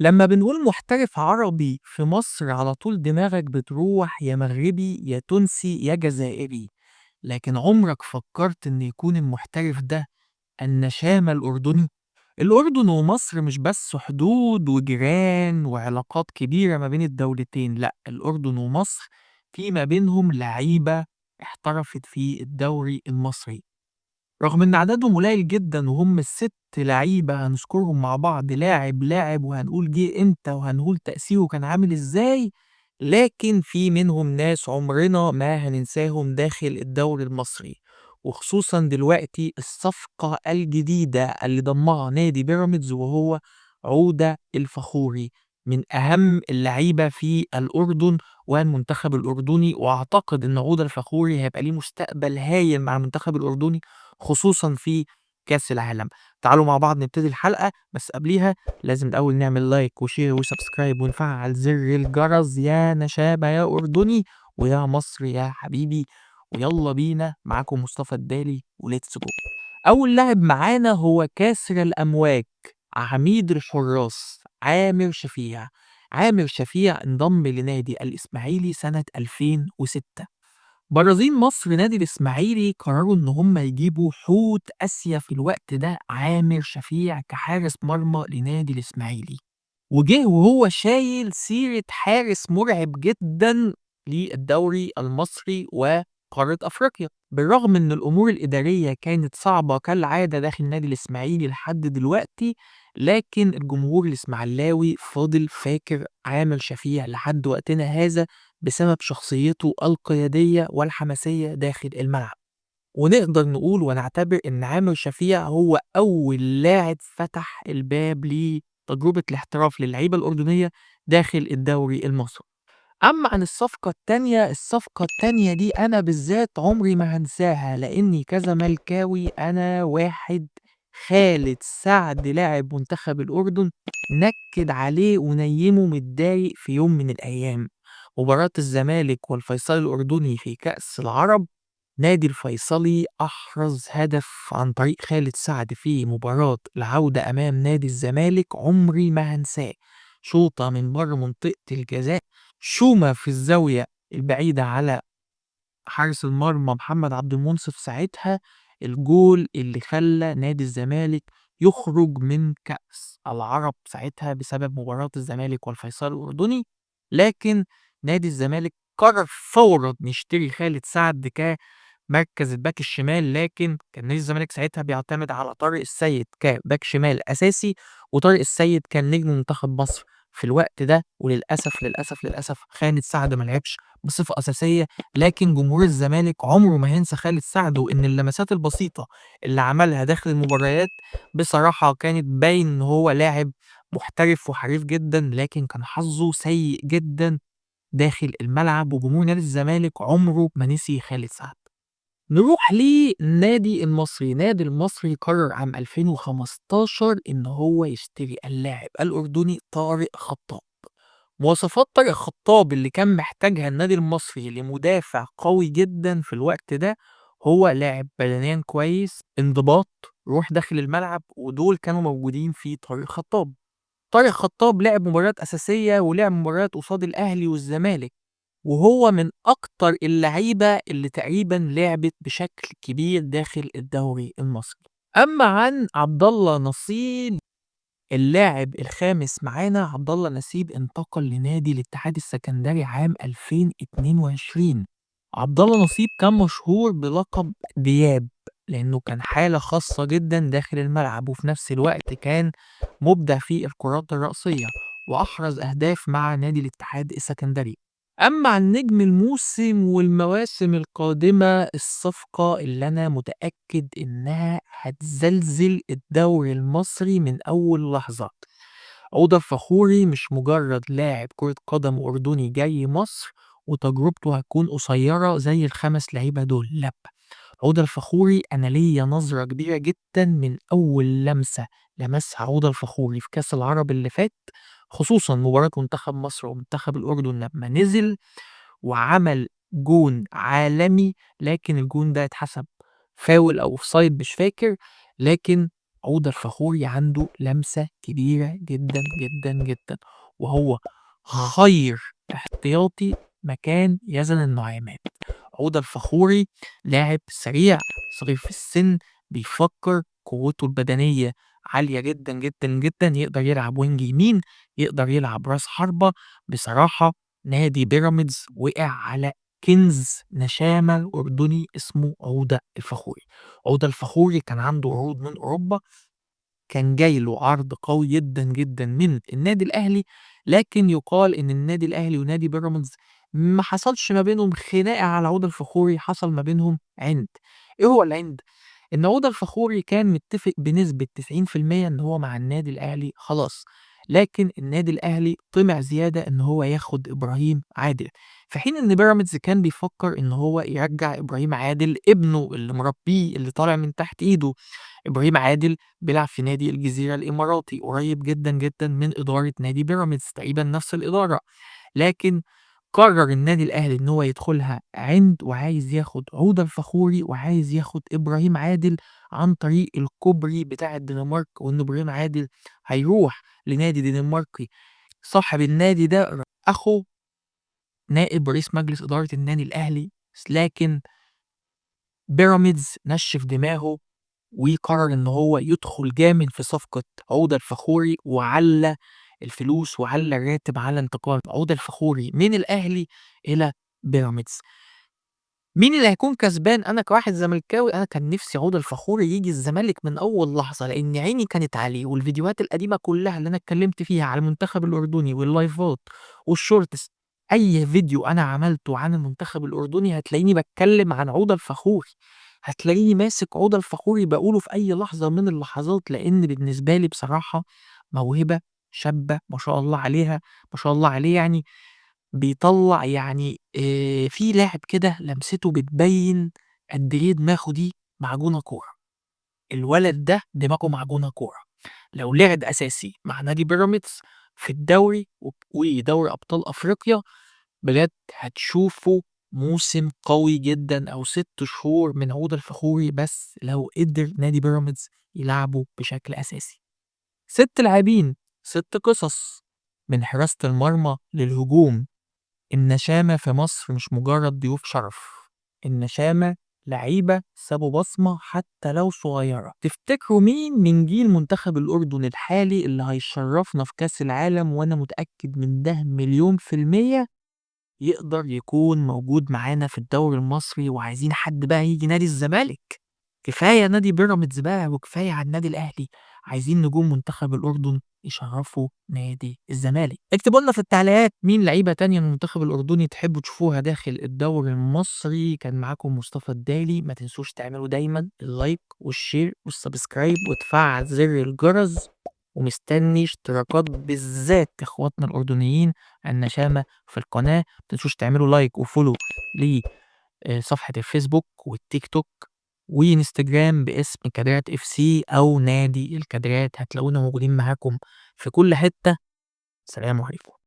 لما بنقول محترف عربي في مصر على طول دماغك بتروح يا مغربي يا تونسي يا جزائري. لكن عمرك فكرت ان يكون المحترف ده النشامة الأردني؟ الأردن ومصر مش بس حدود وجيران وعلاقات كبيرة ما بين الدولتين، لأ، الأردن ومصر في ما بينهم لعيبة احترفت في الدوري المصري. رغم إن عددهم قليل جدًا وهم ال6 لعيبة هنذكرهم مع بعض لاعب، لاعب، وهنقول جه إمتى وهنقول تأثيره كان عامل إزاي، لكن في منهم ناس عمرنا ما هننساهم داخل الدوري المصري، وخصوصًا دلوقتي الصفقة الجديدة اللي ضمها نادي بيراميدز وهو عودة الفخوري، من أهم اللعيبة في الأردن والمنتخب الأردني، وأعتقد إن عودة الفخوري هيبقى ليه مستقبل هايل مع المنتخب الأردني خصوصًا في كأس العالم. تعالوا مع بعض نبتدي الحلقة، بس قبليها لازم الأول نعمل لايك وشير وسبسكرايب ونفعل زر الجرس يا نشابة يا أردني ويا مصر يا حبيبي. ويلا بينا، معاكم مصطفى الدالي وليتس جو. أول لاعب معانا هو كاسر الأمواج، عميد الحراس عامر شفيع. عامر شفيع انضم لنادي الإسماعيلي سنة 2006. برازيل مصر نادي الإسماعيلي قرروا إن هم يجيبوا حوت آسيا في الوقت ده عامر شفيع كحارس مرمى لنادي الإسماعيلي، وجه وهو شايل سيرة حارس مرعب جدا للدوري المصري وقارة أفريقيا. بالرغم إن الأمور الإدارية كانت صعبة كالعادة داخل نادي الإسماعيلي لحد دلوقتي، لكن الجمهور الإسماعيلاوي فضل فاكر عامر شفيع لحد وقتنا هذا بسبب شخصيته القيادية والحماسية داخل الملعب. ونقدر نقول ونعتبر إن عامر شفيع هو أول لاعب فتح الباب لتجربة الاحتراف للعيبة الأردنية داخل الدوري المصري. أما عن الصفقة التانية دي أنا بالذات عمري ما هنساها، لأني كزملكاوي أنا واحد خالد سعد لاعب منتخب الأردن نكد عليه ونيمه متضايق في يوم من الأيام. مباراة الزمالك والفيصلي الأردني في كأس العرب، نادي الفيصلي أحرز هدف عن طريق خالد سعد في مباراة العودة أمام نادي الزمالك، عمري ما هنساه. شوطة من بره منطقة الجزاء، شومة في الزاوية البعيدة على حارس المرمى محمد عبد المنصف ساعتها، الجول اللي خلى نادي الزمالك يخرج من كأس العرب ساعتها بسبب مباراة الزمالك والفيصل الأردني. لكن نادي الزمالك قرر فورا يشتري خالد سعد مركز الباك الشمال، لكن كان نادي الزمالك ساعتها بيعتمد على طارق السيد كباك شمال أساسي، وطارق السيد كان نجم منتخب مصر في الوقت ده، وللأسف خالد سعد ما لعبش بصفة أساسية. لكن جمهور الزمالك عمره ما هينسى خالد سعد، وإن اللمسات البسيطة اللي عملها داخل المباريات بصراحة كانت باين إن هو لاعب محترف وحريف جدا، لكن كان حظه سيء جدا داخل الملعب، وجمهور نادي الزمالك عمره ما نسي خالد سعد. نروح للنادي المصري. نادي المصري قرر عام 2015 إن هو يشتري اللاعب الأردني طارق خطاب. مواصفات طارق خطاب اللي كان محتاجها النادي المصري لمدافع قوي جدا في الوقت ده، هو لاعب بدنيا كويس، انضباط، روح داخل الملعب، ودول كانوا موجودين في طارق خطاب. طارق خطاب لعب مباريات أساسية ولعب مباريات قصاد الأهلي والزمالك، وهو من أكتر اللعيبة اللي تقريبا لعبت بشكل كبير داخل الدوري المصري. أما عن عبد الله نصيب، اللاعب الخامس معانا، عبد الله نسيب انتقل لنادي الاتحاد السكندري عام 2022. عبد الله نصيب كان مشهور بلقب دياب، لأنه كان حالة خاصة جدا داخل الملعب، وفي نفس الوقت كان مبدع في الكرات الرأسية وأحرز أهداف مع نادي الاتحاد السكندري. أما عن نجم الموسم والمواسم القادمة، الصفقة اللي أنا متأكد إنها هتزلزل الدوري المصري من أول لحظة، عودة الفخوري مش مجرد لاعب كرة قدم أردني جاي مصر وتجربته هتكون قصيرة زي الخمس لعيبة دول، لأ، عودة الفخوري أنا ليا نظرة كبيرة جدا من أول لمسة لمسها عودة الفخوري في كأس العرب اللي فات، خصوصا مباراة منتخب مصر ومنتخب الأردن لما نزل وعمل جون عالمي. لكن الجون ده اتحسب فاول أو اوفسايد مش فاكر، لكن عودة الفخوري عنده لمسة كبيرة جدا جدا جدا، وهو خير احتياطي مكان يزن النعيمات. عودة الفخوري لاعب سريع، صغير في السن، بيفكر، قوته البدنية عالية جدا جدا جدا، يقدر يلعب وينج يمين، يقدر يلعب راس حربة. بصراحة نادي بيراميدز وقع على كنز نشامة أردني اسمه عودة الفخوري. عودة الفخوري كان عنده عروض من أوروبا، كان جاي له عرض قوي جدًا، جدًا من النادي الأهلي، لكن يُقال إن النادي الأهلي ونادي بيراميدز ما حصلش ما بينهم خناقة على عودة الفخوري، حصل ما بينهم عِند. إيه هو العِند؟ إن عودة الفخوري كان متّفق بنسبة 90% إن هو مع النادي الأهلي خلاص، لكن النادي الأهلي طمع زيادة إن هو ياخد إبراهيم عادل، في حين إن بيراميدز كان بيفكّر إن هو يرجّع إبراهيم عادل ابنه اللي مربّيه، اللي طالع من تحت إيده. إبراهيم عادل بيلعب في نادي الجزيرة الإماراتي، قريب جدًا، جدًا من إدارة نادي بيراميدز، تقريبًا نفس الإدارة، لكن قرر النادي الأهلي إن هو يدخلها عِند، وعايز ياخد عودة الفخوري، وعايز ياخد إبراهيم عادل عن طريق الكوبري بتاع الدنمارك، وإن إبراهيم عادل هيروح لنادي دنماركي. صاحب النادي ده أخو نائب رئيس مجلس إدارة النادي الأهلي، لكن بيراميدز نشِّف دماغه وقرر إن هو يدخل جامد في صفقة عودة الفخوري، وعلّى الفلوس وعلّى الراتب على انتقال عودة الفخوري من الأهلي إلى بيراميدز. مين اللي هيكون كسبان؟ أنا كواحد زملكاوي أنا كان نفسي عودة الفخوري ييجي الزمالك من أول لحظة، لإن عيني كانت عليه، والفيديوهات القديمة كلها اللي أنا اتكلمت فيها على المنتخب الأردني واللايفات والشورتس، أي فيديو أنا عملته عن المنتخب الأردني هتلاقيني باتكلم عن عودة الفخوري، هتلاقيني ماسك عودة الفخوري باقوله في أي لحظة من اللحظات، لإن بالنسبة لي بصراحة موهبة شابة ما شاء الله عليها، ما شاء الله عليه يعني. بيطلّع يعني في لاعب كده لمسته بتبيّن قد إيه دماغه دي معجونة كورة، الولد ده دماغه معجونة كورة، لو لعب أساسي مع نادي بيراميدز في الدوري ودوري أبطال أفريقيا، بجد هتشوفوا موسم قوي جدًا أو 6 شهور من عودة الفخوري بس لو قدر نادي بيراميدز يلعبه بشكل أساسي. 6 لاعبين، 6 قصص، من حراسة المرمى للهجوم. النشامة في مصر مش مجرد ضيوف شرف، النشامة لعيبة سابوا بصمة حتى لو صغيرة. تفتكروا مين من جيل منتخب الأردن الحالي اللي هيشرفنا في كأس العالم، وأنا متأكد من ده مليون في المية يقدر يكون موجود معانا في الدوري المصري، وعايزين حد بقى ييجي نادي الزمالك، كفاية نادي بيراميدز بقى وكفاية على النادي الأهلي، عايزين نجوم منتخب الأردن يشرفوا نادي الزمالك. اكتبوا لنا في التعليقات مين لعيبة تانية من المنتخب الأردني تحبوا تشوفوها داخل الدوري المصري. كان معاكم مصطفى الدالي، ما تنسوش تعملوا دايما اللايك والشير والسبسكرايب وتفعل زر الجرس، ومستني اشتراكات بالذات اخواتنا الأردنيين النشامة في القناة. ما تنسوش تعملوا لايك وفولو لصفحة الفيسبوك والتيك توك وانستجرام باسم كادرات اف سي او نادي الكادرات، هتلاقونا موجودين معاكم في كل حتة. سلام عليكم.